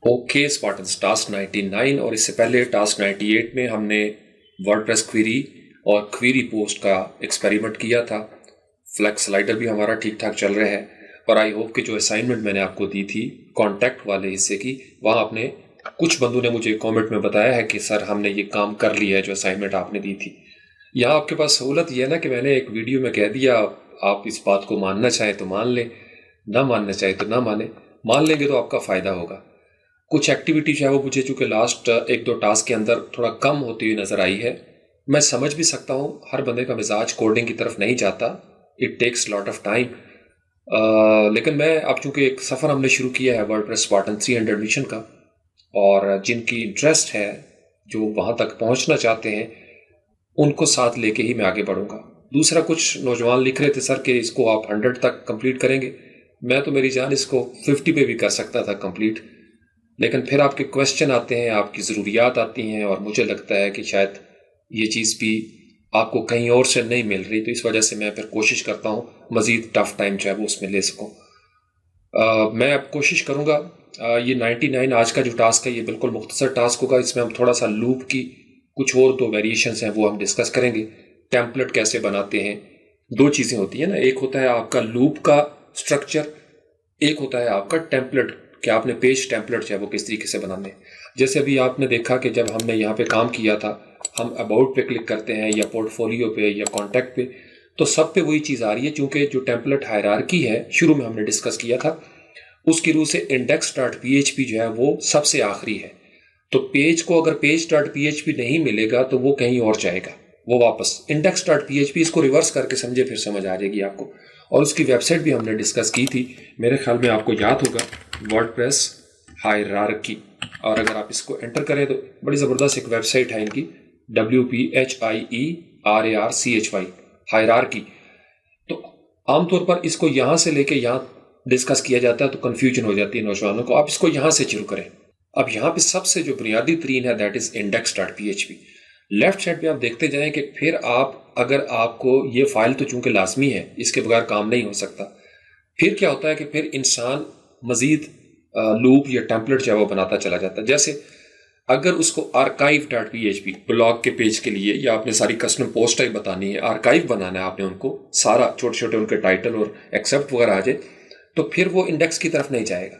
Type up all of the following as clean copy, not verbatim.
Okay Spartans task 99 और इससे पहले टास्क 98 में हमने वर्डप्रेस क्वेरी और क्वेरी पोस्ट का एक्सपेरिमेंट किया था। फ्लैक्स स्लाइडर भी हमारा ठीक ठाक चल रहा है और आई होप कि जो असाइनमेंट मैंने आपको दी थी कॉन्टैक्ट वाले हिस्से की, वहाँ आपने कुछ बंदों ने मुझे कमेंट में बताया है कि सर हमने ये काम कर लिया है जो असाइनमेंट आपने दी थी। यहाँ आपके पास सहूलत यह है ना कि मैंने एक वीडियो में कह दिया, आप इस बात को मानना चाहें तो मान लें, ना मानना चाहें तो ना माने। मान लेंगे तो आपका फ़ायदा होगा। कुछ एक्टिविटी जो है वो मुझे चूंकि लास्ट एक दो टास्क के अंदर थोड़ा कम होती हुई नज़र आई है। मैं समझ भी सकता हूँ हर बंदे का मिजाज कोडिंग की तरफ नहीं जाता, it takes lot of time. लेकिन मैं अब चूंकि एक सफ़र हमने शुरू किया है वर्डप्रेस स्पार्टन 300 मिशन का, और जिनकी इंटरेस्ट है, जो वहाँ तक पहुँचना चाहते हैं, उनको साथ लेके ही मैं आगे बढ़ूंगा। दूसरा, कुछ नौजवान लिख रहे थे सर कि इसको आप 100 तक कंप्लीट करेंगे। मैं तो मेरी जान इसको 50 पे भी कर सकता था कंप्लीट, लेकिन फिर आपके क्वेश्चन आते हैं, आपकी ज़रूरियात आती हैं और मुझे लगता है कि शायद ये चीज़ भी आपको कहीं और से नहीं मिल रही, तो इस वजह से मैं फिर कोशिश करता हूँ मज़ीद टफ टाइम जो है वो उसमें ले सकूँ। मैं अब कोशिश करूँगा। ये 99 आज का जो टास्क है ये बिल्कुल मुख्तसर टास्क होगा। इसमें हम थोड़ा सा लूप की कुछ और दो वेरिएशंस हैं वो हम डिस्कस करेंगे। टेम्पलेट कैसे बनाते हैं, दो चीज़ें होती हैं ना, एक होता है आपका लूप का स्ट्रक्चर, एक होता है आपका टेम्पलेट कि आपने पेज टेम्पलेट जो है वो किस तरीके से बनाने हैं। जैसे अभी आपने देखा कि जब हमने यहाँ पे काम किया था, हम अबाउट पे क्लिक करते हैं या पोर्टफोलियो पे या कॉन्टैक्ट पे, तो सब पे वही चीज़ आ रही है। चूंकि जो टेम्पलेट हायरार्की है शुरू में हमने डिस्कस किया था, उसकी रूह से इंडेक्स डॉट PHP जो है वो सबसे आखिरी है। तो पेज को अगर पेज डॉट PHP नहीं मिलेगा तो वो कहीं और जाएगा, वो वापस इंडेक्स डॉट PHP, इसको रिवर्स करके समझे फिर समझ आ जाएगी आपको। और उसकी वेबसाइट भी हमने डिस्कस की थी, मेरे ख्याल में आपको याद होगा, वर्डप्रेस हायरार्की। और अगर आप इसको एंटर करें तो बड़ी ज़बरदस्त एक वेबसाइट है इनकी, WPHIERARCHY, हायरार्की। तो आमतौर पर इसको यहाँ से लेके यहाँ डिस्कस किया जाता है तो कन्फ्यूजन हो जाती है नौजवानों को। आप इसको यहाँ से शुरू करें। अब यहाँ पे सबसे जो बुनियादी तरीन है that is index dot PHP। Left side पे आप देखते जाएं कि फिर आप, अगर आपको ये फाइल तो चूंकि लाजमी है, इसके बगैर काम नहीं हो सकता, फिर क्या होता है कि फिर इंसान मजीद लूप या टेम्पलेट जो है वो बनाता चला जाता है। जैसे अगर उसको आर्काइव डॉट PHP ब्लॉग के पेज के लिए, या आपने सारी कस्टम पोस्ट टाइप बतानी है, आर्काइव बनाना है आपने उनको, सारा छोटे छोटे उनके टाइटल और एक्सेप्ट वगैरह आ जाए, तो फिर वो इंडेक्स की तरफ नहीं जाएगा।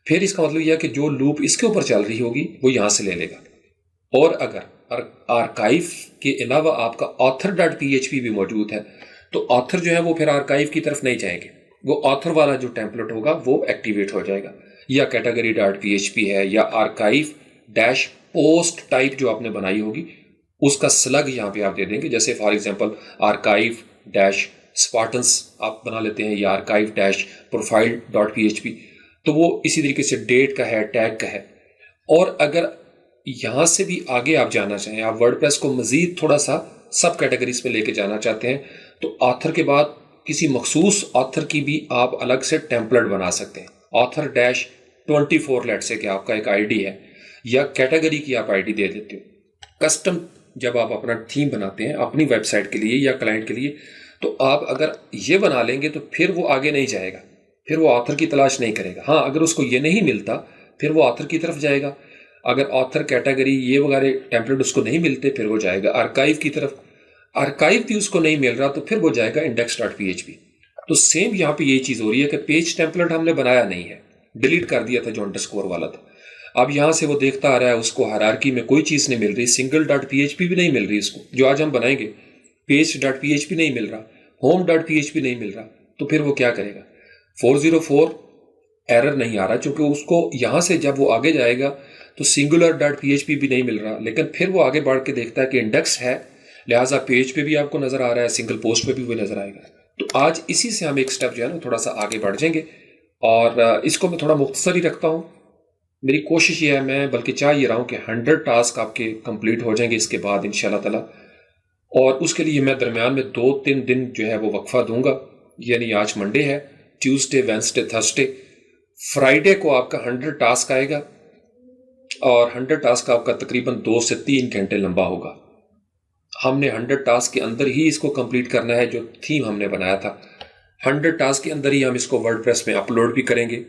फिर इसका मतलब यह है कि जो लूप इसके ऊपर चल रही होगी वो यहां से ले लेगा। और अगर आर्काइव के अलावा आपका ऑथर डॉट PHP भी मौजूद है, तो ऑथर जो है वो फिर आर्काइव की तरफ नहीं जाएंगे, वो ऑथर वाला जो टेम्पलेट होगा वो एक्टिवेट हो जाएगा। या कैटेगरी डॉट PHP है, या आर्काइव डैश पोस्ट टाइप जो आपने बनाई होगी उसका स्लग यहाँ पे आप दे देंगे। जैसे for example archive dash Spartans आप बना लेते हैं, या archive dash profile dot PHP, तो वो इसी तरीके से डेट का है, टैग का है। और अगर यहाँ से भी आगे आप जाना चाहें, आप वर्डप्रेस को मजीद थोड़ा सा सब कैटेगरीज में लेके जाना चाहते हैं, तो ऑथर के बाद किसी मखसूस ऑथर की भी आप अलग से टेम्पलेट बना सकते हैं। ऑथर डैश 24 लेट से कि आपका एक आईडी है, या कैटेगरी की आप आईडी दे देते हो। कस्टम जब आप अपना थीम बनाते हैं अपनी वेबसाइट के लिए या क्लाइंट के लिए, तो आप अगर ये बना लेंगे तो फिर वो आगे नहीं जाएगा, फिर वो ऑथर की तलाश नहीं करेगा। हाँ, अगर उसको ये नहीं मिलता फिर वो ऑथर की तरफ जाएगा। अगर ऑथर कैटेगरी ये वगैरह टेम्पलेट उसको नहीं मिलते फिर वो जाएगा आर्काइव की तरफ। आर्काइव भी उसको नहीं मिल रहा तो फिर वो जाएगा इंडेक्स डॉट PHP। तो सेम यहाँ पे ये चीज़ हो रही है कि पेज टेम्पलेट हमने बनाया नहीं है, डिलीट कर दिया था जो अंडरस्कोर वाला था। अब यहाँ से वो देखता आ रहा है उसको हायरार्की में कोई चीज़ नहीं मिल रही, सिंगल डॉट PHP भी नहीं मिल रही उसको जो आज हम बनाएंगे, पेज डॉट PHP नहीं मिल रहा, होम डॉट PHP नहीं मिल रहा, तो फिर वो क्या करेगा। 404 एरर नहीं आ रहा क्योंकि उसको यहाँ से जब वो आगे जाएगा तो सिंगुलर डॉट PHP भी नहीं मिल रहा, लेकिन फिर वो आगे बढ़ के देखता है कि इंडेक्स है, लिहाजा पेज पे भी आपको नजर आ रहा है, सिंगल पोस्ट पे भी वो नजर आएगा। तो आज इसी से हम एक स्टेप जो है ना थोड़ा सा आगे बढ़ जाएंगे, और इसको मैं थोड़ा मुख्तसर ही रखता हूँ। मेरी कोशिश ये है, मैं बल्कि चाह ये रहा हूँ कि 100 टास्क आपके कंप्लीट हो जाएंगे इसके बाद इंशाल्लाह ताला, और उसके लिए मैं दरमियान में 2-3 दिन जो है वो वक्फा दूंगा। यानी आज मंडे है, ट्यूसडे, वेंसडे, थर्सडे, फ्राइडे को आपका 100 टास्क आएगा, और 100 टास्क आपका तकरीबन 2 से 3 घंटे लंबा होगा। हमने 100 टास्क के अंदर ही इसको कंप्लीट करना है, जो थीम हमने बनाया था 100 टास्क के अंदर ही हम इसको वर्डप्रेस में अपलोड भी करेंगे।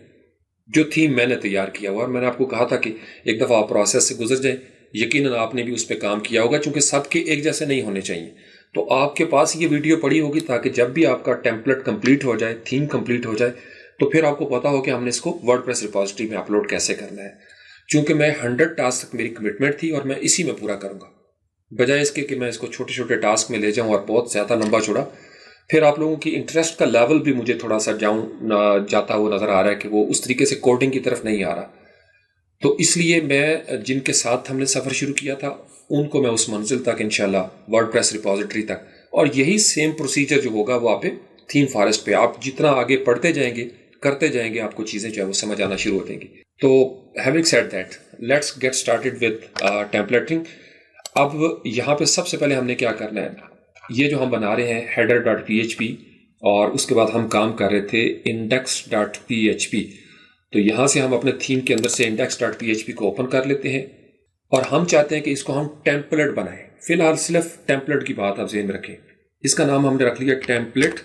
जो थीम मैंने तैयार किया हुआ, और मैंने आपको कहा था कि एक दफ़ा आप प्रोसेस से गुजर जाए, यकीनन आपने भी उस पर काम किया होगा, क्योंकि सबके एक जैसे नहीं होने चाहिए। तो आपके पास ये वीडियो पड़ी होगी ताकि जब भी आपका टेम्पलेट कंप्लीट हो जाए, थीम कंप्लीट हो जाए, तो फिर आपको पता हो कि हमने इसको वर्डप्रेस रिपॉजिटरी में अपलोड कैसे करना है। चूंकि मैं 100 टास्क तक मेरी कमिटमेंट थी और मैं इसी में पूरा करूंगा, बजाय इसके कि मैं इसको छोटे छोटे टास्क में ले जाऊं और बहुत ज़्यादा लंबा चौड़ा। फिर आप लोगों की इंटरेस्ट का लेवल भी मुझे थोड़ा सा जाता हुआ नज़र आ रहा है कि वो उस तरीके से कोडिंग की तरफ नहीं आ रहा। तो इसलिए मैं जिनके साथ हमने सफ़र शुरू किया था उनको मैं उस मंजिल तक इंशाल्लाह वर्डप्रेस रिपॉजिटरी तक, और यही सेम प्रोसीजर जो होगा वो आप थीम फॉरेस्ट पे, आप जितना आगे पढ़ते जाएंगे करते जाएंगे आपको चीज़ें जो है वो समझ आना शुरू हो जाएंगी। तो having said that, let's get started with templating. अब यहाँ पे सबसे पहले हमने क्या करना है, ये जो हम बना रहे हैं header.php, और उसके बाद हम काम कर रहे थे index.php। तो यहाँ से हम अपने थीम के अंदर से index.php को ओपन कर लेते हैं और हम चाहते हैं कि इसको हम टेम्पलेट बनाएं। फिलहाल सिर्फ टेम्पलेट की बात आप ज़हन में रखें। इसका नाम हमने रख लिया टेम्पलेट,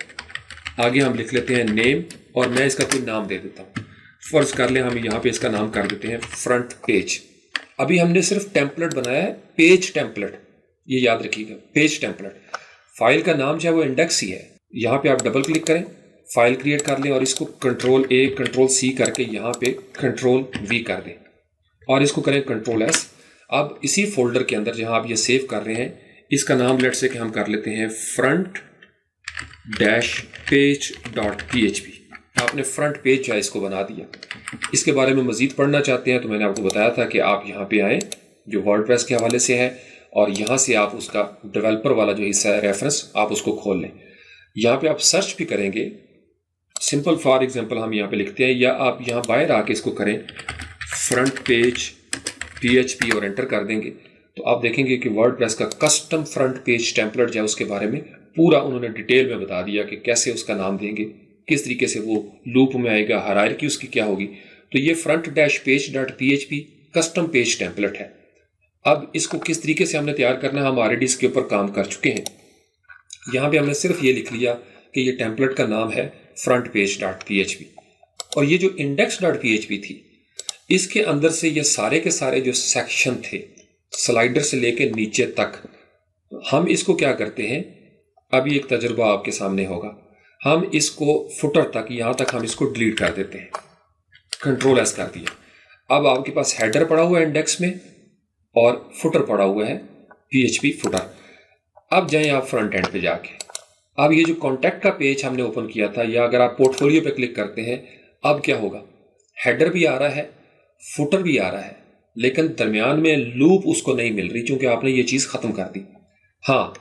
आगे हम लिख लेते हैं नेम, और मैं इसका कोई नाम दे देता हूँ। फर्ज कर लें हम यहाँ पे इसका नाम कर देते हैं फ्रंट पेज। अभी हमने सिर्फ टेम्पलेट बनाया है, पेज टेम्पलेट, ये याद रखिएगा, पेज टेम्पलेट। फाइल का नाम जो है वो इंडेक्स ही है। यहाँ पे आप डबल क्लिक करें, फाइल क्रिएट कर लें और इसको Ctrl+A Ctrl+C करके यहाँ पे Ctrl+V कर दें और इसको करें Ctrl+S। अब इसी फोल्डर के अंदर जहाँ आप ये सेव कर रहे हैं, इसका नाम लेट से कि हम कर लेते हैं front-page.php। आपने फ्रंट पेज जो है इसको बना दिया। इसके बारे में मजीद पढ़ना चाहते हैं तो मैंने आपको बताया था कि आप यहाँ पे आए जो वर्डप्रेस के हवाले से है, और यहाँ से आप उसका डेवलपर वाला जो हिस्सा है रेफरेंस, आप उसको खोल लें। यहाँ पे आप सर्च भी करेंगे, सिंपल फॉर एग्जांपल हम यहाँ पे लिखते हैं, या आप यहाँ बाहर आके इसको करें फ्रंट पेज PHP और एंटर कर देंगे तो आप देखेंगे कि वर्डप्रेस का कस्टम फ्रंट पेज टेम्पलेट जो है उसके बारे में पूरा उन्होंने डिटेल में बता दिया कि कैसे उसका नाम देंगे, किस तरीके से वो लूप में आएगा, हायरार्की उसकी क्या होगी। तो ये front-page.php कस्टम पेज टेम्पलेट है। अब इसको किस तरीके से हमने तैयार करना है, हम ऑलरेडी इसके ऊपर काम कर चुके हैं। यहाँ पे हमने सिर्फ ये लिख लिया कि ये टेम्पलेट का नाम है front-page.php, और ये जो index.php थी इसके अंदर से ये सारे के सारे जो सेक्शन थे स्लाइडर से लेके नीचे तक, हम इसको क्या करते हैं, अभी एक तजुर्बा आपके सामने होगा, हम इसको फुटर तक, यहाँ तक हम इसको डिलीट कर देते हैं। Ctrl+S कर दिया। अब आपके पास हेडर पड़ा हुआ है इंडेक्स में और फुटर पड़ा हुआ है PHP फुटर। अब जाएं आप फ्रंट एंड पे जाके, अब ये जो कॉन्टैक्ट का पेज हमने ओपन किया था, या अगर आप पोर्टफोलियो पे क्लिक करते हैं, अब क्या होगा, हेडर भी आ रहा है, फुटर भी आ रहा है, लेकिन दरमियान में लूप उसको नहीं मिल रही क्योंकि आपने ये चीज़ ख़त्म कर दी। हाँ,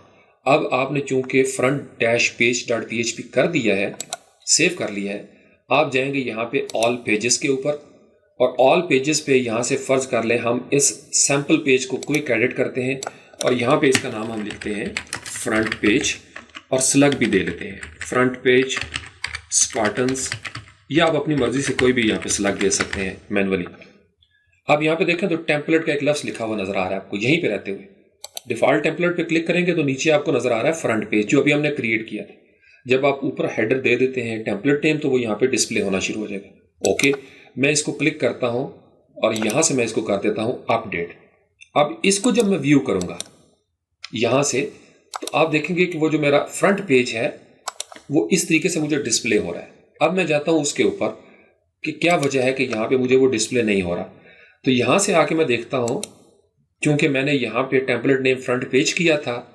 अब आपने चूंकि front-page.php कर दिया है, सेव कर लिया है, आप जाएंगे यहाँ पे ऑल पेजेस के ऊपर, और ऑल पेजेस पे यहाँ से फर्ज कर लें हम इस सैम्पल पेज को क्विक एडिट करते हैं और यहाँ पे इसका नाम हम लिखते हैं फ्रंट पेज, और स्लग भी दे लेते हैं फ्रंट पेज स्पार्टन्स, या आप अपनी मर्जी से कोई भी यहाँ पे स्लग दे सकते हैं मैनुअली। अब यहाँ पे देखें तो टेम्पलेट का एक लफ्ज़ लिखा हुआ नजर आ रहा है आपको यहीं पे रहते हुए। डिफॉल्ट टेम्पलेट पे क्लिक करेंगे तो नीचे आपको नजर आ रहा है फ्रंट पेज, जो अभी हमने क्रिएट किया था। जब आप ऊपर हेडर दे देते हैं टेम्पलेट नेम तो वो यहाँ पे डिस्प्ले होना शुरू हो जाएगा। ओके, मैं इसको क्लिक करता हूँ और यहाँ से मैं इसको कर देता हूँ अपडेट। अब इसको जब मैं व्यू करूँगा यहाँ से, तो आप देखेंगे कि वो जो मेरा फ्रंट पेज है वो इस तरीके से मुझे डिस्प्ले हो रहा है। अब मैं जाता हूँ उसके ऊपर कि क्या वजह है कि यहाँ पे मुझे वो डिस्प्ले नहीं हो रहा। तो यहाँ से आके मैं देखता हूँ, क्योंकि मैंने यहाँ पे टेम्पलेट नेम फ्रंट पेज किया था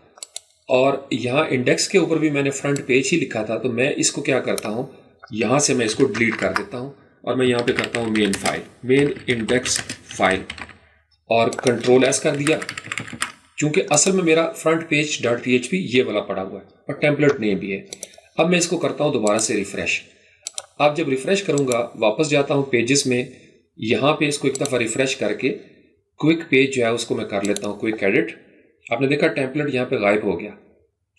और यहाँ इंडेक्स के ऊपर भी मैंने फ्रंट पेज ही लिखा था, तो मैं इसको क्या करता हूँ, यहाँ से मैं इसको डिलीट कर देता हूँ और मैं यहाँ पे करता हूँ main file, main index file, और Ctrl+S कर दिया। चूंकि असल में मेरा front-page.php ये वाला पड़ा हुआ है और टेम्पलेट नेम भी है। अब मैं इसको करता हूँ दोबारा से रिफ्रेश। अब जब रिफ्रेश करूँगा, वापस जाता हूँ पेजेस में, यहाँ पे इसको एक दफ़ा रिफ्रेश करके क्विक पेज जो है उसको मैं कर लेता हूँ क्विक एडिट। आपने देखा टेम्पलेट यहाँ पे गायब हो गया,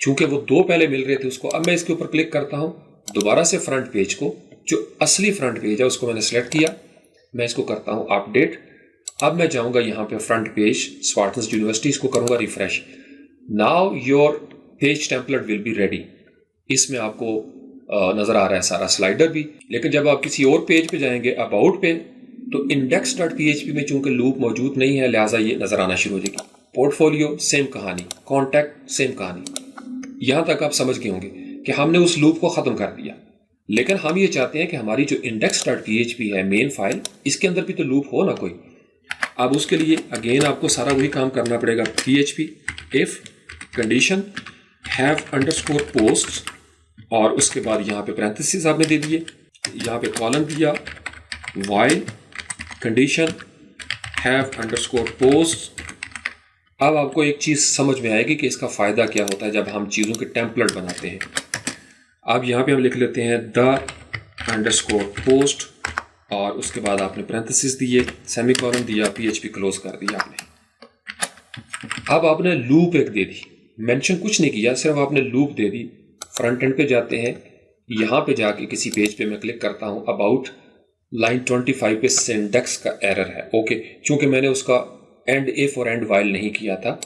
चूंकि वो दो पहले मिल रहे थे उसको। अब मैं इसके ऊपर क्लिक करता हूँ, दोबारा से फ्रंट पेज को, जो असली फ्रंट पेज है उसको मैंने सेलेक्ट किया, मैं इसको करता हूँ अपडेट। अब मैं जाऊँगा यहाँ पे फ्रंट पेज स्पार्टन्स यूनिवर्सिटी, इसको करूँगा refresh. Now your page template will be ready. इसमें आपको नजर आ रहा है सारा स्लाइडर भी। लेकिन जब आप किसी और पेज पे जाएंगे अबाउट पे, तो index.php में चूंकि लूप मौजूद नहीं है, लिहाजा ये नजर आना शुरू हो जाएगी। पोर्टफोलियो सेम कहानी, कॉन्टैक्ट सेम कहानी। यहां तक आप समझ गए होंगे कि हमने उस लूप को खत्म कर दिया। लेकिन हम ये चाहते हैं कि हमारी जो index.php है मेन फाइल, इसके अंदर भी तो लूप हो ना कोई। अब उसके लिए अगेन आपको सारा वही काम करना पड़ेगा। php if condition have underscore post, और उसके बाद यहाँ पे पैरेंथेसिस आपने दे दिए, यहाँ पे कॉलम दिया, while condition have underscore post. अब आपको एक चीज़ समझ में आएगी कि इसका फ़ायदा क्या होता है जब हम चीज़ों के टेम्पलेट बनाते हैं। अब यहाँ पे हम लिख लेते हैं द अंडरस्कोर पोस्ट, और उसके बाद आपने पैरेंथेसिस दिए, सेमीकोलन दिया, php क्लोज कर दिया आपने। अब आपने लूप एक दे दी, मेंशन कुछ नहीं किया, सिर्फ आपने लूप दे दी। फ्रंट एंड पे जाते हैं, यहाँ पे जाके किसी पेज पे मैं क्लिक करता हूँ, अबाउट लाइन 25 पे सिंटैक्स का एरर है। ओके, चूंकि मैंने उसका एंड इफ और एंड वाइल नहीं किया था,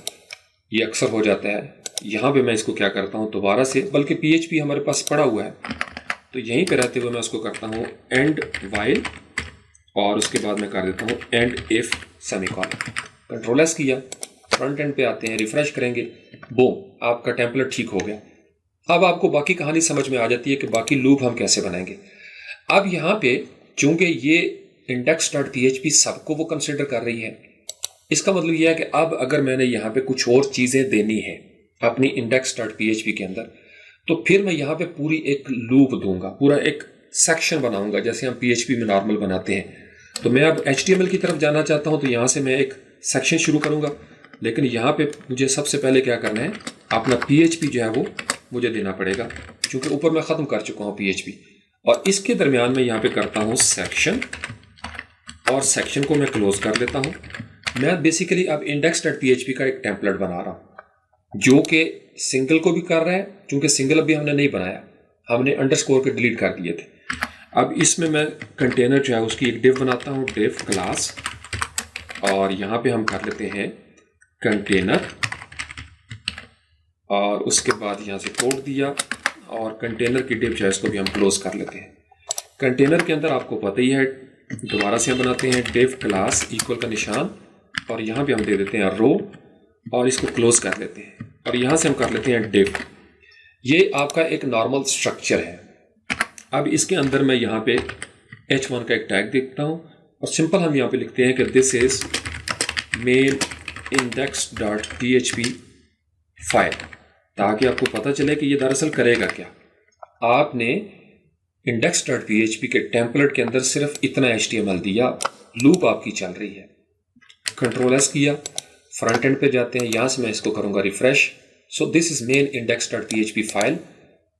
ये अक्सर हो जाता है। यहाँ पे मैं इसको क्या करता हूँ दोबारा से, बल्कि php हमारे पास पड़ा हुआ है तो यहीं पे रहते हुए मैं उसको करता हूँ एंड वाइल, और उसके बाद मैं कर देता हूँ and if semicolon. Control S किया, फ्रंट एंड पे आते हैं, रिफ्रेश करेंगे, बूम, आपका टेम्पलेट ठीक हो गया। अब आपको बाकी कहानी समझ में आ जाती है कि बाकी लूप हम कैसे बनाएंगे। अब यहाँ पे चूंकि ये index.php सबको वो कंसिडर कर रही है, इसका मतलब यह है कि अब अगर मैंने यहाँ पे कुछ और चीज़ें देनी है अपनी index.php के अंदर, तो फिर मैं यहाँ पे पूरी एक लूप दूंगा, पूरा एक सेक्शन बनाऊंगा जैसे हम php में नॉर्मल बनाते हैं। तो मैं अब html की तरफ जाना चाहता हूँ, तो यहाँ से मैं एक सेक्शन शुरू करूंगा, लेकिन यहाँ पे मुझे सबसे पहले क्या करना है, अपना php जो है वो मुझे देना पड़ेगा, क्योंकि ऊपर मैं ख़त्म कर चुका हूँ php। और इसके दरमियान में यहाँ पे करता हूँ सेक्शन, और सेक्शन को मैं क्लोज कर देता हूँ। मैं बेसिकली अब index.php का एक टेम्पलेट बना रहा हूँ जो कि सिंगल को भी कर रहा है, क्योंकि सिंगल अभी हमने नहीं बनाया, हमने अंडरस्कोर के डिलीट कर दिए थे। अब इसमें मैं कंटेनर जो है उसकी एक डिव बनाता हूँ, डिव क्लास, और यहाँ पे हम कर लेते हैं कंटेनर, और उसके बाद यहाँ से कोड दिया, और कंटेनर की डिव जो है इसको भी हम क्लोज कर लेते हैं। कंटेनर के अंदर आपको पता ही है, दोबारा से हम बनाते हैं डिव क्लास इक्वल का निशान, और यहाँ पे हम दे देते हैं रो, और इसको क्लोज कर लेते हैं, और यहाँ से हम कर लेते हैं डिव। ये आपका एक नॉर्मल स्ट्रक्चर है। अब इसके अंदर मैं यहाँ पे h1 का एक टैग देखता हूँ, और सिंपल हम यहाँ पे लिखते हैं कि this is main index.php file, ताकि आपको पता चले कि ये दरअसल करेगा क्या। आपने index.php के टेम्पलेट के अंदर सिर्फ इतना HTML दिया, लूप आपकी चल रही है। कंट्रोल एस किया, फ्रंट एंड पे जाते हैं, यहाँ से मैं इसको करूंगा refresh. So this is main index.php file.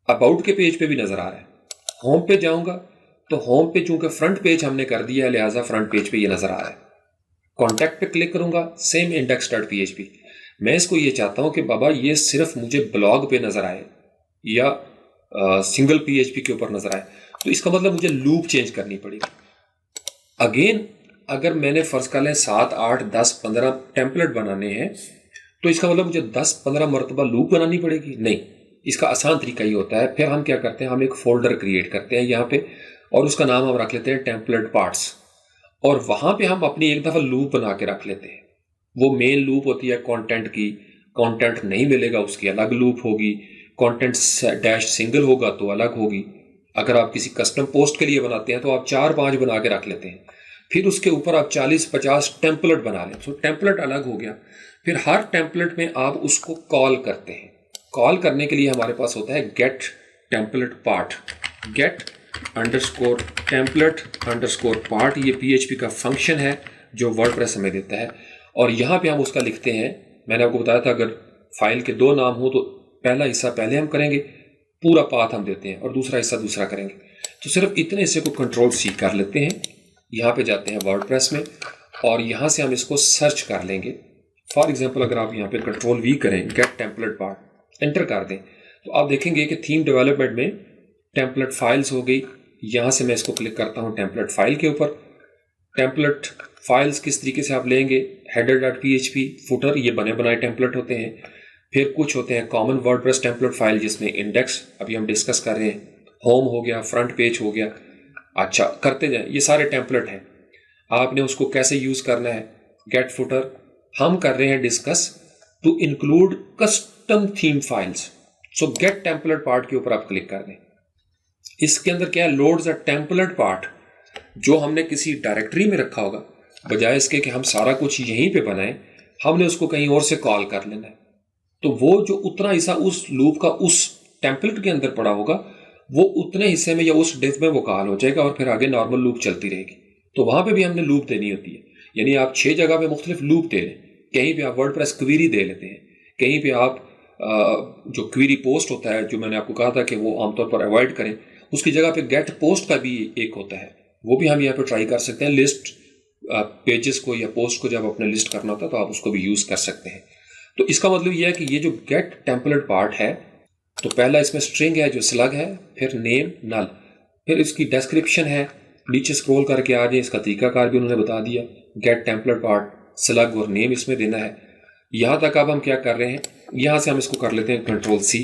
About के पेज पे भी नजर आ रहा है। होम पे जाऊंगा तो होम पे चूंकि फ्रंट पेज हमने कर दिया है, लिहाजा फ्रंट पेज पे ये नजर आ रहा है। कॉन्टैक्ट पे क्लिक करूंगा, सेम index.php। मैं इसको ये चाहता हूं कि बाबा ये सिर्फ मुझे ब्लॉग पे नजर आए या सिंगल php के ऊपर नजर आए, तो इसका मतलब मुझे लूप चेंज करनी पड़ेगी। अगेन अगर मैंने फर्ज कर लें 7, 8, 10, 15 टेम्पलेट बनाने हैं, तो इसका मतलब मुझे 10-15 मरतबा लूप बनानी पड़ेगी? नहीं, इसका आसान तरीका ही होता है। फिर हम क्या करते हैं, हम एक फोल्डर क्रिएट करते हैं यहाँ पे, और उसका नाम हम रख लेते हैं टेम्पलेट पार्ट्स, और वहां पे हम अपनी एक दफा लूप बना के रख लेते हैं। वो मेन लूप होती है कंटेंट की, कंटेंट नहीं मिलेगा उसकी अलग लूप होगी, कंटेंट डैश सिंगल होगा तो अलग होगी। अगर आप किसी कस्टम पोस्ट के लिए बनाते हैं तो आप 4-5 बना के रख लेते हैं, फिर उसके ऊपर आप 40-50 टेम्पलेट बना लें, तो टेम्पलेट अलग हो गया। फिर हर टेम्पलेट में आप उसको कॉल करते हैं। कॉल करने के लिए हमारे पास होता है get template part, get underscore template underscore part. ये PHP का फंक्शन है जो वर्डप्रेस हमें देता है, और यहाँ पे हम उसका लिखते हैं। मैंने आपको बताया था अगर फाइल के 2 नाम हो तो पहला हिस्सा पहले हम करेंगे, पूरा पाथ हम देते हैं, और दूसरा हिस्सा दूसरा करेंगे। तो सिर्फ इतने हिस्से को कंट्रोल C कर लेते हैं, यहाँ पे जाते हैं वर्डप्रेस में, और यहाँ से हम इसको सर्च कर लेंगे। फॉर एग्जाम्पल अगर आप यहाँ पे कंट्रोल V करें, गेट टेम्पलेट पार्ट एंटर कर दें, तो आप देखेंगे कि थीम डेवलपमेंट में टेम्पलेट फाइल्स हो गई। यहाँ से मैं इसको क्लिक करता हूँ टेम्पलेट फाइल के ऊपर। टेम्पलेट फाइल्स किस तरीके से आप लेंगे, header.php, फुटर, ये बने बनाए टेम्पलेट होते हैं। फिर कुछ होते हैं कॉमन वर्डप्रेस टेम्पलेट फाइल जिसमें इंडेक्स अभी हम डिस्कस कर रहे हैं, होम हो गया, फ्रंट पेज हो गया। अच्छा, करते जाए, ये सारे टेम्पलेट हैं, आपने उसको कैसे यूज करना है। गेट फुटर हम कर रहे हैं discuss to include custom theme files. So get template part के ऊपर आप क्लिक कर दें। इसके अंदर क्या है, लोड्स अ टेम्पलेट पार्ट जो हमने किसी डायरेक्टरी में रखा होगा, बजाय इसके कि हम सारा कुछ यहीं पे बनाएं, हमने उसको कहीं और से कॉल कर लेना है। तो वो जो उतना हिस्सा उस लूप का उस टेम्पलेट के अंदर पड़ा होगा, वो उतने हिस्से में या उस डिफ में वो कॉल हो जाएगा और फिर आगे नॉर्मल लूप चलती रहेगी। तो वहां पे भी हमने लूप देनी होती है, यानी आप 6 जगह पे मुख्तलिफ लूप दे लें। कहीं पे आप वर्डप्रेस क्वेरी दे लेते हैं, कहीं पे आप जो क्वेरी पोस्ट होता है, जो मैंने आपको कहा था कि वो आमतौर पर अवॉइड करें, उसकी जगह पे गेट पोस्ट का भी एक होता है, वो भी हम यहाँ पे ट्राई कर सकते हैं। लिस्ट पेजेस को या पोस्ट को जब अपने लिस्ट करना होता है तो आप उसको भी यूज कर सकते हैं। तो इसका मतलब यह है कि ये जो गेट टेम्पलेट पार्ट है, तो पहला इसमें स्ट्रिंग है जो स्लग है, फिर नेम नल, फिर इसकी डिस्क्रिप्शन है, नीचे स्क्रॉल करके आ जाए, इसका तरीकाकार भी उन्होंने बता दिया। गेट टेम्पलेट पार्ट स्लग और नेम इसमें देना है। यहां तक अब हम क्या कर रहे हैं, यहां से हम इसको कर लेते हैं कंट्रोल सी,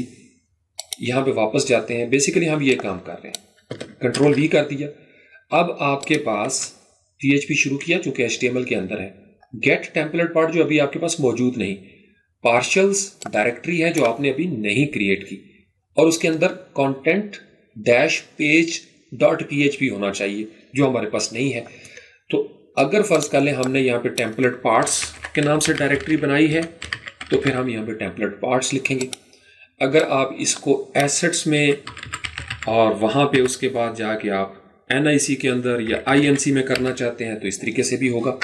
यहां पे वापस जाते हैं। बेसिकली हम ये काम कर रहे हैं, कंट्रोल वी कर दिया। अब आपके पास PHP शुरू किया, चूंकि HTML के अंदर है। गेट टेम्पलेट पार्ट जो अभी आपके पास मौजूद नहीं, पार्शल्स डायरेक्टरी है जो आपने अभी नहीं क्रिएट की, और उसके अंदर content dash page dot PHP होना चाहिए, जो हमारे पास नहीं है। तो अगर फर्ज कर लें हमने यहाँ पे टेम्पलेट पार्ट्स के नाम से डायरेक्टरी बनाई है, तो फिर हम यहाँ पे टेम्पलेट पार्ट्स लिखेंगे। अगर आप इसको एसेट्स में और वहाँ पे उसके बाद जाके आप NIC के अंदर या INC में करना चाहते हैं, तो इस तरीके से भी होगा,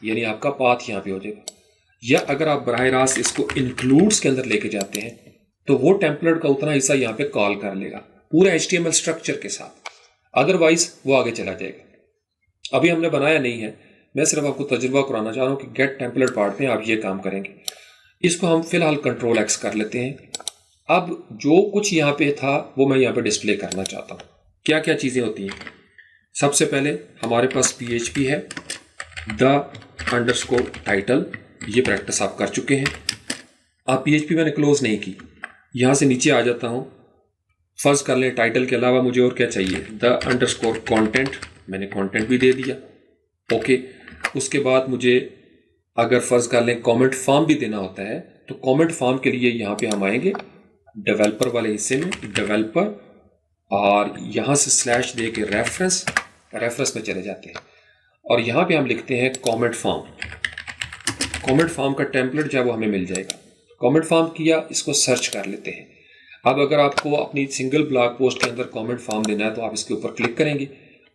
यानी आपका पाथ यहाँ पे हो जाएगा। या अगर आप बराह रास्त इसको इंक्लूड्स के अंदर लेके जाते हैं, तो वो टेम्पलेट का उतना हिस्सा यहाँ पे कॉल कर लेगा पूरा HTML स्ट्रक्चर के साथ, अदरवाइज वो आगे चला जाएगा। अभी हमने बनाया नहीं है, मैं सिर्फ आपको तजुर्बा कराना चाह रहा हूँ कि गेट टेम्पलेट पार्ट में आप ये काम करेंगे। इसको हम फिलहाल कंट्रोल X कर लेते हैं। अब जो कुछ यहाँ पे था वो मैं यहाँ पे डिस्प्ले करना चाहता हूँ। क्या क्या चीज़ें होती हैं, सबसे पहले हमारे पास PHP है, _title, ये प्रैक्टिस आप कर चुके हैं। आप PHP मैंने क्लोज नहीं की, यहाँ से नीचे आ जाता हूँ। फर्ज कर लें टाइटल के अलावा मुझे और क्या चाहिए, _content, मैंने कंटेंट भी दे दिया, ओके। उसके बाद मुझे अगर फर्ज कर लें कमेंट फॉर्म भी देना होता है, तो कमेंट फॉर्म के लिए यहाँ पे हम आएंगे डेवलपर वाले हिस्से में, डेवलपर, और यहाँ से स्लैश दे के रेफरेंस में चले जाते हैं, और यहाँ पे हम लिखते हैं कमेंट फॉर्म। कमेंट फॉर्म का टेम्पलेट जो है वो हमें मिल जाएगा। कमेंट फॉर्म किया, इसको सर्च कर लेते हैं। अब अगर आपको अपनी सिंगल ब्लॉग पोस्ट के अंदर कमेंट फॉर्म देना है, तो आप इसके ऊपर क्लिक करेंगे,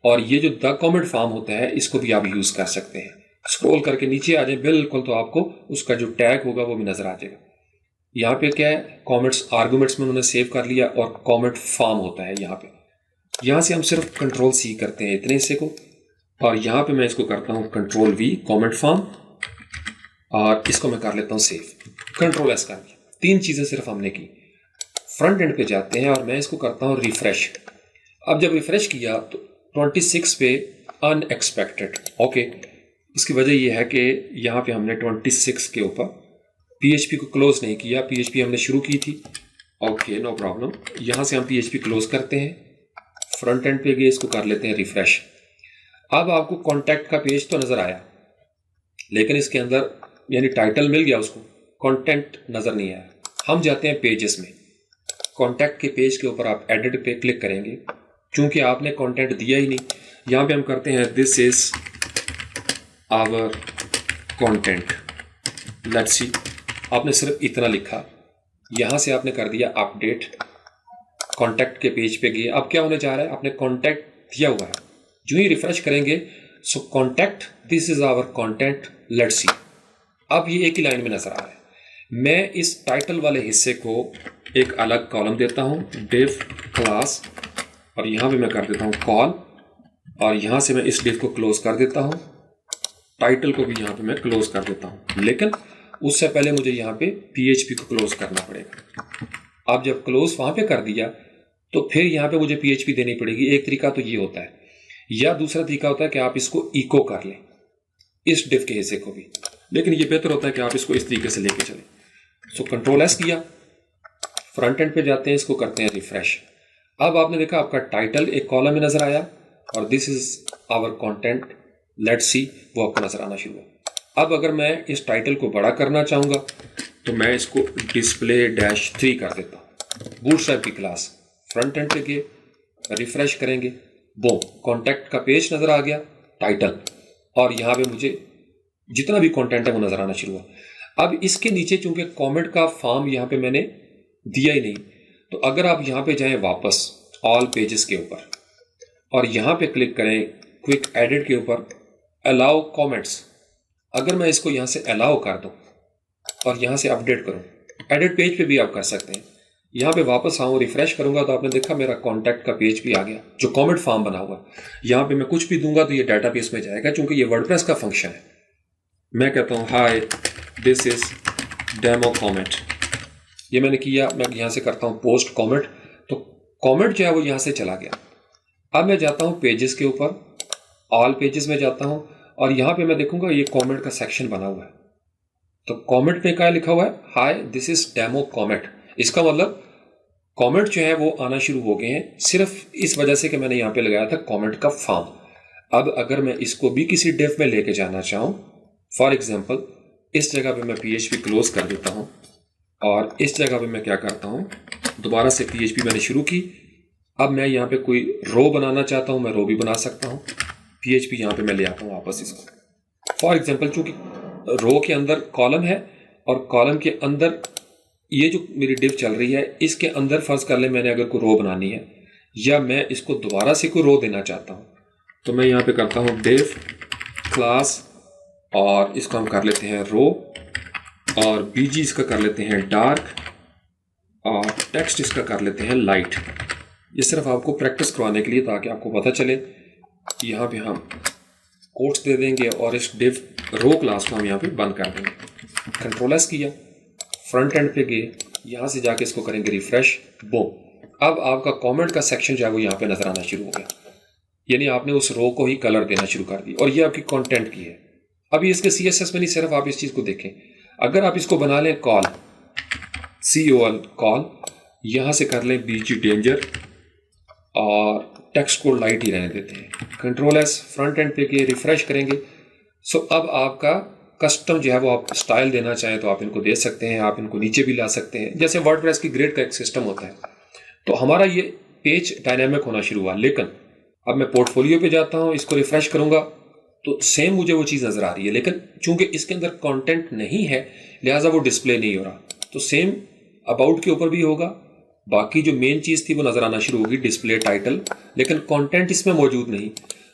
और ये जो द कमेंट फॉर्म होता है, इसको भी आप यूज़ कर सकते हैं। स्क्रॉल करके नीचे आ जाए बिल्कुल, तो आपको उसका जो टैग होगा वो भी नजर आ जाएगा। यहाँ पे क्या है, कमेंट्स आर्गुमेंट्स में उन्होंने सेव कर लिया, और कमेंट फॉर्म होता है यहाँ पे। यहाँ से हम सिर्फ कंट्रोल C करते हैं इतने हिस्से को, और यहाँ पे मैं इसको करता हूँ कंट्रोल V, कमेंट फॉर्म, और इसको मैं कर लेता हूँ सेव, कंट्रोल S कर दिया। 3 चीज़ें सिर्फ हमने की। फ्रंट एंड पे जाते हैं और मैं इसको करता हूँ रिफ्रेश। अब जब रिफ्रेश किया तो 26 पे अनएक्सपेक्टेड, ओके। इसकी वजह यह है कि यहाँ पे हमने 26 के ऊपर PHP को क्लोज नहीं किया, PHP हमने शुरू की थी, ओके, नो प्रॉब्लम। यहाँ से हम PHP क्लोज करते हैं, फ्रंट एंड पे गए, इसको कर लेते हैं रिफ्रेश। अब आपको कॉन्टैक्ट का पेज तो नज़र आया, लेकिन इसके अंदर यानी टाइटल मिल गया, उसको कंटेंट नज़र नहीं आया। हम जाते हैं पेजेस में, कॉन्टैक्ट के पेज के ऊपर आप एडिट पे क्लिक करेंगे, चूंकि आपने कंटेंट दिया ही नहीं। यहाँ पे हम करते हैं this is our content, let's see, आपने सिर्फ इतना लिखा, यहाँ से आपने कर दिया अपडेट, कॉन्टैक्ट के पेज पे गए। अब क्या होने जा रहा है, आपने कॉन्टैक्ट दिया हुआ है, जो ही रिफ्रेश करेंगे, so contact this is our content, let's see. अब ये एक ही लाइन में नजर आ रहा है। मैं इस टाइटल वाले हिस्से को एक अलग कॉलम देता हूं, div क्लास, और यहां पे मैं कर देता हूं कॉल, और यहां से मैं इस div को क्लोज कर देता हूं, टाइटल को भी यहां पे मैं क्लोज कर देता हूं। लेकिन उससे पहले मुझे यहां पे PHP को क्लोज करना पड़ेगा। अब जब क्लोज वहां पे कर दिया, तो फिर यहां पे मुझे PHP देनी पड़ेगी। एक तरीका तो ये होता है, या दूसरा तरीका होता है कि आप इसको इको कर लें, इस div के हिस्से को भी, लेकिन ये बेहतर होता है कि आप इसको इस तरीके से लेके चलें। सो कंट्रोल S किया, फ्रंट एंड पे जाते हैं, इसको करते हैं रिफ्रेश। अब आपने देखा आपका टाइटल एक कॉलम में नजर आया और this is our content, let's see, वो आपको नजर आना शुरू हुआ। अब अगर मैं इस टाइटल को बड़ा करना चाहूंगा तो मैं इसको display-3 कर देता हूँ। बूटस्ट्रैप की क्लास, फ्रंट एंड पे गए, रिफ्रेश करेंगे, वो कॉन्टैक्ट का पेज नजर आ गया, टाइटल, और यहाँ पे मुझे जितना भी कंटेंट है वो नजर आना शुरू हुआ। अब इसके नीचे चूंकि कमेंट का फॉर्म यहाँ पे मैंने दिया ही नहीं, तो अगर आप यहाँ पे जाएं वापस ऑल पेजेस के ऊपर और यहाँ पे क्लिक करें क्विक एडिट के ऊपर, अलाउ कमेंट्स, अगर मैं इसको यहाँ से अलाउ कर दूं और यहाँ से अपडेट करूं, एडिट पेज पे भी आप कर सकते हैं। यहाँ पे वापस आऊँ, रिफ्रेश करूंगा तो आपने देखा मेरा कॉन्टैक्ट का पेज भी आ गया जो कमेंट फॉर्म बना हुआ है। यहाँ पे मैं कुछ भी दूंगा तो ये डाटाबेस में जाएगा, क्योंकि ये वर्डप्रेस का फंक्शन है। मैं कहता हूँ hi this is demo comment, ये मैंने किया, मैं यहाँ से करता हूँ पोस्ट कमेंट, तो कमेंट जो है वो यहाँ से चला गया। अब मैं जाता हूँ पेजेस के ऊपर, ऑल पेजेस में जाता हूँ और यहाँ पे मैं देखूंगा ये कमेंट का सेक्शन बना हुआ है। तो कमेंट में क्या लिखा हुआ है, hi this is demo comment. इसका मतलब कमेंट जो है वो आना शुरू हो गए हैं, सिर्फ इस वजह से कि मैंने यहाँ पे लगाया था कमेंट का फॉर्म। अब अगर मैं इसको भी किसी डिव में लेके जाना चाहूँ, फॉर एग्जाम्पल इस जगह पे मैं PHP क्लोज कर देता हूँ और इस जगह पे मैं क्या करता हूँ, दोबारा से PHP मैंने शुरू की। अब मैं यहाँ पे कोई रो बनाना चाहता हूँ, मैं रो भी बना सकता हूँ। PHP यहाँ पे मैं ले आता हूँ वापस इसको। फॉर एग्जाम्पल चूंकि रो के अंदर कॉलम है और कॉलम के अंदर ये जो मेरी डिव चल रही है, इसके अंदर फर्ज कर ले मैंने अगर कोई रो बनानी है या मैं इसको दोबारा से कोई रो देना चाहता हूँ, तो मैं यहाँ पे करता हूँ डिव क्लास और इसको हम कर लेते हैं रो और BG इसका कर लेते हैं डार्क और टेक्स्ट इसका कर लेते हैं लाइट। ये सिर्फ आपको प्रैक्टिस करवाने के लिए, ताकि आपको पता चले। यहाँ पे हम कोट्स दे देंगे और इस डिव रो क्लास को हम यहाँ पे बंद कर देंगे। कंट्रोल एस किया, फ्रंट एंड पे गए, यहाँ से जाके इसको करेंगे रिफ्रेश, बूम। अब आपका कमेंट का सेक्शन जो है वो यहाँ पे नजर आना शुरू हो गया, यानी आपने उस रो को ही कलर देना शुरू कर दी और ये आपकी कंटेंट की है। अभी इसके CSS में नहीं, सिर्फ आप इस चीज को देखें। अगर आप इसको बना लें कॉल, COL कॉल, यहां से कर लें BG डेंजर और टेक्स्ट को लाइट ही रहने देते हैं। कंट्रोल एस, फ्रंट एंड पे के रिफ्रेश करेंगे। सो अब आपका कस्टम जो है वो आप स्टाइल देना चाहें तो आप इनको दे सकते हैं, आप इनको नीचे भी ला सकते हैं, जैसे वर्डप्रेस की ग्रेड का एक सिस्टम होता है। तो हमारा ये पेज डायनेमिक होना शुरू हुआ। लेकिन अब मैं पोर्टफोलियो पे जाता हूं, इसको रिफ्रेश करूंगा तो सेम मुझे वो चीज नजर आ रही है, लेकिन चूंकि इसके अंदर कंटेंट नहीं है लिहाजा वो डिस्प्ले नहीं हो रहा। तो सेम अबाउट के ऊपर भी होगा, बाकी जो मेन चीज थी वो नजर आना शुरू होगी, डिस्प्ले टाइटल, लेकिन कंटेंट इसमें मौजूद नहीं।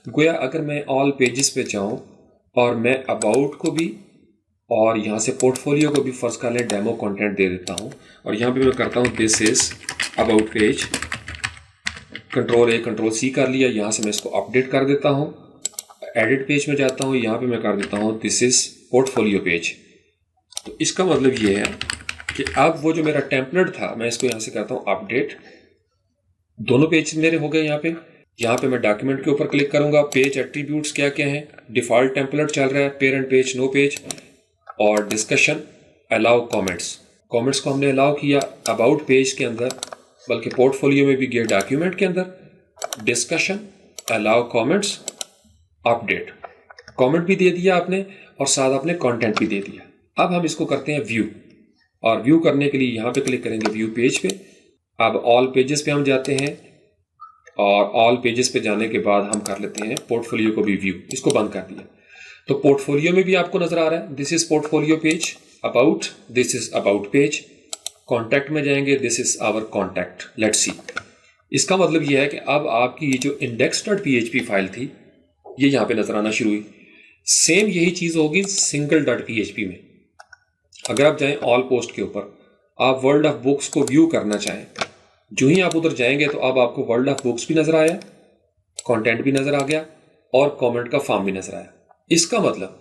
गोया अगर मैं ऑल पेजेस पे जाऊं और मैं अबाउट को भी और यहाँ से पोर्टफोलियो को भी फर्ज कर लें डेमो कंटेंट दे देता हूँ और यहाँ पे मैं करता हूँ this is about page, control A control C कर लिया। यहाँ से मैं इसको अपडेट कर देता हूँ, एडिट पेज में जाता हूँ, यहाँ पे मैं कर देता हूँ दिस इज पोर्टफोलियो पेज। तो इसका मतलब ये है कि अब वो जो मेरा टेम्पलेट था मैं इसको यहाँ से करता हूँ अपडेट, दोनों पेज मेरे हो गए। यहाँ पे मैं डॉक्यूमेंट के ऊपर क्लिक करूंगा, पेज एट्रीब्यूट्स क्या क्या हैं, डिफॉल्ट टेम्पलेट चल रहा है, पेरेंट पेज, नो पेज और डिस्कशन, अलाउ कमेंट्स। कमेंट्स को हमने अलाउ किया अबाउट पेज के अंदर, बल्कि पोर्टफोलियो में भी गया डॉक्यूमेंट के अंदर, discussion, allow comments, update. Comment भी दे दिया आपने और साथ आपने कंटेंट भी दे दिया। अब हम इसको करते हैं व्यू, और व्यू करने के लिए यहाँ पे क्लिक करेंगे व्यू पेज पे। अब ऑल पेजेस पे हम जाते हैं और ऑल पेजेस पे जाने के बाद हम कर लेते हैं पोर्टफोलियो को भी व्यू, इसको बंद कर दिया। तो पोर्टफोलियो में भी आपको नजर आ रहा है this is portfolio page, about this is about page, contact में जाएंगे this is our contact, let's see. इसका मतलब यह है कि अब आपकी ये जो index.php फाइल थी ये यहाँ पे नजर आना शुरू हुई। सेम यही चीज होगी single.php में। अगर आप जाएं ऑल पोस्ट के ऊपर, आप वर्ल्ड ऑफ बुक्स को व्यू करना चाहें, जो ही आप उधर जाएंगे तो अब आपको वर्ल्ड ऑफ बुक्स भी नजर आया, कंटेंट भी नजर आ गया और कमेंट का फॉर्म भी नजर आया। इसका मतलब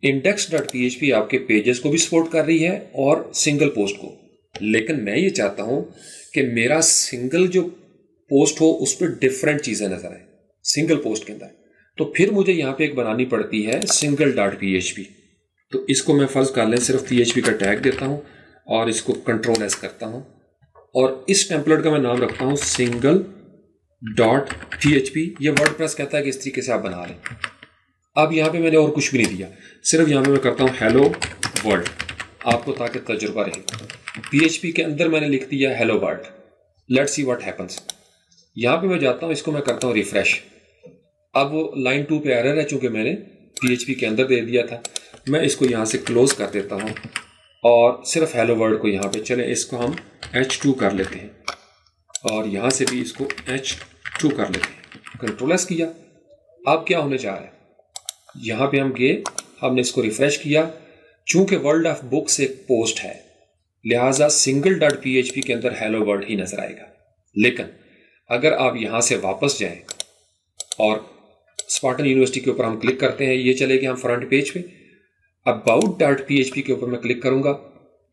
index.php आपके पेजेस को भी सपोर्ट कर रही है और सिंगल पोस्ट को। लेकिन मैं ये चाहता हूं कि मेरा सिंगल जो पोस्ट हो उस पर डिफरेंट चीजें नजर आए सिंगल पोस्ट के अंदर। तो फिर मुझे यहाँ पे एक बनानी पड़ती है single.php। तो इसको मैं फर्ज कर लें सिर्फ PHP का टैग देता हूं और इसको कंट्रोल एस करता हूं और इस टेम्पलेट का मैं नाम रखता हूं single.php। ये वर्डप्रेस कहता है कि इस तरीके से आप बना लें। अब यहाँ पे मैंने और कुछ भी नहीं दिया, सिर्फ यहाँ पे मैं करता हूँ हेलो वर्ल्ड, आपको ताकि तजुर्बा रहे। PHP के अंदर मैंने लिख दिया hello world, let's see what happens. यहाँ पे मैं जाता हूँ, इसको मैं करता हूँ रिफ्रेश। अब वो लाइन 2 पे एरर है, चूंकि मैंने PHP के अंदर दे दिया था। मैं इसको यहाँ से क्लोज कर देता हूँ और सिर्फ हेलो वर्ल्ड को यहाँ पे, चले इसको हम H2 कर लेते हैं और यहाँ से भी इसको H2 कर लेते हैं। कंट्रोल एस किया। अब क्या होने जा रहा है, यहाँ पे हम गए, हमने इसको रिफ्रेश किया। चूंकि वर्ल्ड ऑफ बुक्स एक पोस्ट है, लिहाजा single.php के अंदर हेलो वर्ल्ड ही नजर आएगा। लेकिन अगर आप यहाँ से वापस जाएं और स्पार्टन यूनिवर्सिटी के ऊपर हम क्लिक करते हैं, ये चले गए हम फ्रंट पेज पे। about.php के ऊपर मैं क्लिक करूंगा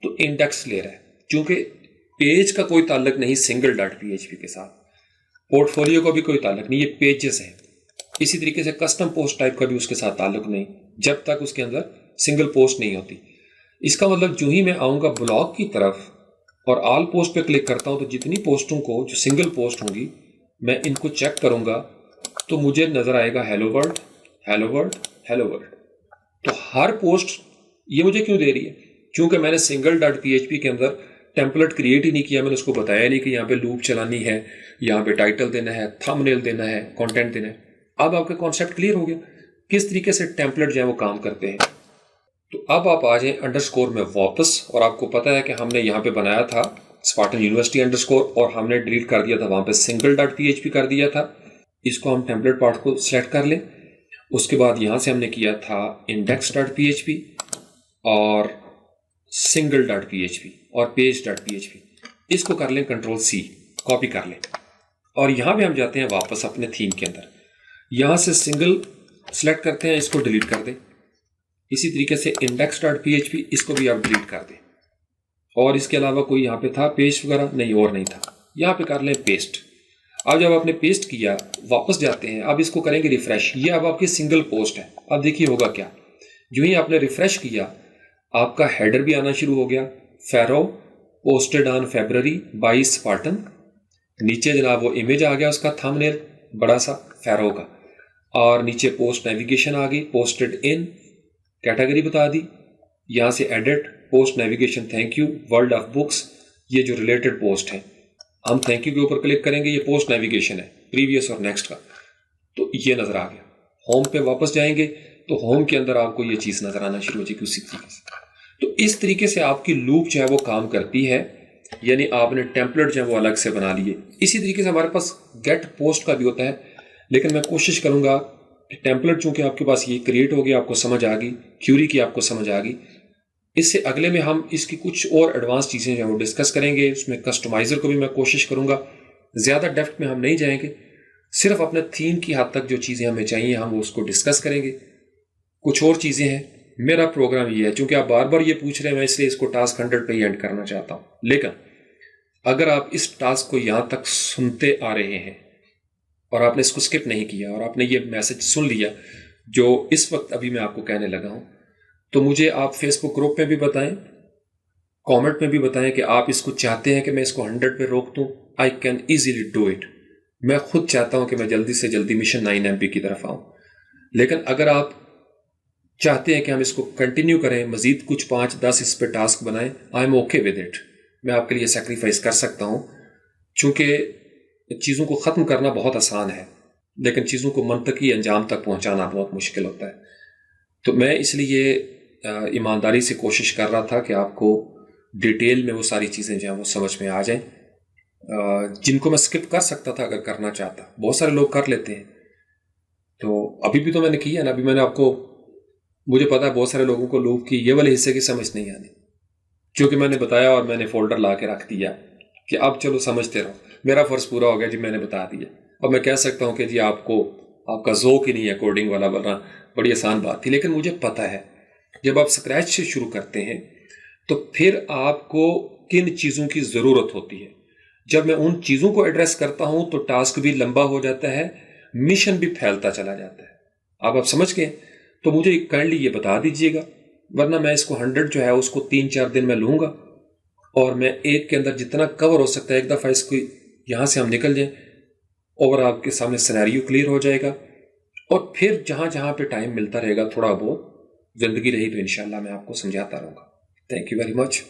तो इंडेक्स ले रहा है, चूंकि पेज का कोई ताल्लुक नहीं single.php के साथ, पोर्टफोलियो का भी कोई ताल्लुक नहीं, ये पेजेस है। इसी तरीके से कस्टम पोस्ट टाइप का भी उसके साथ ताल्लुक नहीं, जब तक उसके अंदर सिंगल पोस्ट नहीं होती। इसका मतलब जो ही मैं आऊंगा ब्लॉग की तरफ और ऑल पोस्ट पे क्लिक करता हूं, तो जितनी पोस्टों को जो सिंगल पोस्ट होंगी मैं इनको चेक करूंगा तो मुझे नजर आएगा hello world, hello world, hello world. तो हर पोस्ट ये मुझे क्यों दे रही है, क्योंकि मैंने single.php के अंदर टेम्पलेट क्रिएट ही नहीं किया। मैंने उसको बताया नहीं कि यहाँ पे लूप चलानी है, यहाँ पे टाइटल देना है, थंबनेल देना है, कंटेंट देना है। अब आपका कॉन्सेप्ट क्लियर हो गया किस तरीके से टेम्पलेट जो है वो काम करते हैं। तो अब आप आ जाएं अंडरस्कोर में वापस, और आपको पता है कि हमने यहाँ पे बनाया था स्पार्टन यूनिवर्सिटी अंडरस्कोर और हमने डिलीट कर दिया था, वहां पे single.php कर दिया था। इसको हम टेम्पलेट पार्ट को सिलेक्ट कर लें। उसके बाद यहां से हमने किया था index.php और single.php और page.php। इसको कर लें कंट्रोल C, कॉपी कर लें और यहां पे हम जाते हैं वापस अपने थीम के अंदर। यहां से सिंगल सेलेक्ट करते हैं, इसको डिलीट कर दें। इसी तरीके से index.php, इसको भी आप डिलीट कर दें। और इसके अलावा कोई यहाँ पे था पेज वगैरह नहीं, और नहीं था। यहाँ पे कर लें पेस्ट। अब जब आपने पेस्ट किया वापस जाते हैं, अब इसको करेंगे रिफ्रेश। ये अब आपकी सिंगल पोस्ट है। अब देखिए होगा क्या, जो ही आपने रिफ्रेश किया आपका हेडर भी आना शुरू हो गया, फेरो posted on February by Spartan. नीचे जनाब वो इमेज आ गया उसका थंबनेल बड़ा सा फेरो का, और नीचे पोस्ट नेविगेशन आ गई, पोस्टेड इन, कैटेगरी बता दी। यहां से edit, post navigation, thank you, world of books, ये जो रिलेटेड पोस्ट है। हम थैंक यू के ऊपर क्लिक करेंगे, ये पोस्ट नेविगेशन है प्रीवियस और नेक्स्ट का, तो ये नजर आ गया। होम पे वापस जाएंगे तो होम के अंदर आपको ये चीज नजर आना शुरू हो जाएगी उसी तरीके से। तो इस तरीके से आपकी लूप जो है वो काम करती है, यानी आपने टेम्पलेट जो है वो अलग से बना लिए। इसी तरीके से हमारे पास गेट पोस्ट का भी होता है, लेकिन मैं कोशिश करूंगा कि टेम्पलेट चूंकि आपके पास ये क्रिएट हो गया, आपको समझ आ गई, क्यूरी की आपको समझ आ गई, इससे अगले में हम इसकी कुछ और एडवांस चीज़ें जो है वो डिस्कस करेंगे। उसमें कस्टमाइजर को भी मैं कोशिश करूंगा, ज़्यादा डेप्थ में हम नहीं जाएंगे, सिर्फ अपने थीम की हद तक जो चीज़ें हमें चाहिए हम उसको डिस्कस करेंगे। कुछ और चीज़ें हैं, मेरा प्रोग्राम ये है, चूंकि आप बार बार ये पूछ रहे हैं, मैं इसलिए इसको टास्क 100 पे ही एंड करना चाहता हूँ। लेकिन अगर आप इस टास्क को यहाँ तक सुनते आ रहे हैं और आपने इसको स्किप नहीं किया और आपने ये मैसेज सुन लिया जो इस वक्त अभी मैं आपको कहने लगा हूँ, तो मुझे आप फेसबुक ग्रुप में भी बताएं, कमेंट में भी बताएं कि आप इसको चाहते हैं कि मैं इसको 100 पे रोक दूं। I can easily do it. मैं खुद चाहता हूं कि मैं जल्दी से जल्दी मिशन 9 MP की तरफ आऊं, लेकिन अगर आप चाहते हैं कि हम इसको कंटिन्यू करें, मजीद कुछ 5-10 इस पे टास्क बनाएं, I am okay with it. मैं आपके लिए सेक्रीफाइस कर सकता हूं, चूंकि चीज़ों को ख़त्म करना बहुत आसान है, लेकिन चीज़ों को मंतकी अंजाम तक पहुंचाना बहुत मुश्किल होता है। तो मैं इसलिए ईमानदारी से कोशिश कर रहा था कि आपको डिटेल में वो सारी चीज़ें जो हैं वो समझ में आ जाएं, जिनको मैं स्किप कर सकता था अगर करना चाहता। बहुत सारे लोग कर लेते हैं, तो अभी भी तो मैंने किया ना। अभी मैंने आपको, मुझे पता है बहुत सारे लोगों को लूप की ये वाले हिस्से की समझ नहीं आनी, क्योंकि मैंने बताया और मैंने फोल्डर ला के रख दिया कि अब चलो समझते रहो। मेरा फ़र्ज़ पूरा हो गया जी, मैंने बता दिया। अब मैं कह सकता हूँ कि जी आपको, आपका ज़ौक़ ही नहीं है कोडिंग वाला, वरना बड़ी आसान बात थी। लेकिन मुझे पता है जब आप स्क्रैच से शुरू करते हैं तो फिर आपको किन चीज़ों की ज़रूरत होती है। जब मैं उन चीज़ों को एड्रेस करता हूं तो टास्क भी लंबा हो जाता है, मिशन भी फैलता चला जाता है। अब आप समझ गए, तो मुझे काइंडली ये बता दीजिएगा, वरना मैं इसको 100 जो है उसको 3-4 दिन में लूँगा और मैं एक के अंदर जितना कवर हो सकता है एक दफ़ा इसको यहाँ से हम निकल जाएं, और आपके सामने सिनेरियो क्लियर हो जाएगा। और फिर जहाँ जहाँ पे टाइम मिलता रहेगा थोड़ा बहुत ज़िंदगी रही तो इंशाल्लाह मैं आपको समझाता रहूँगा। Thank you very much.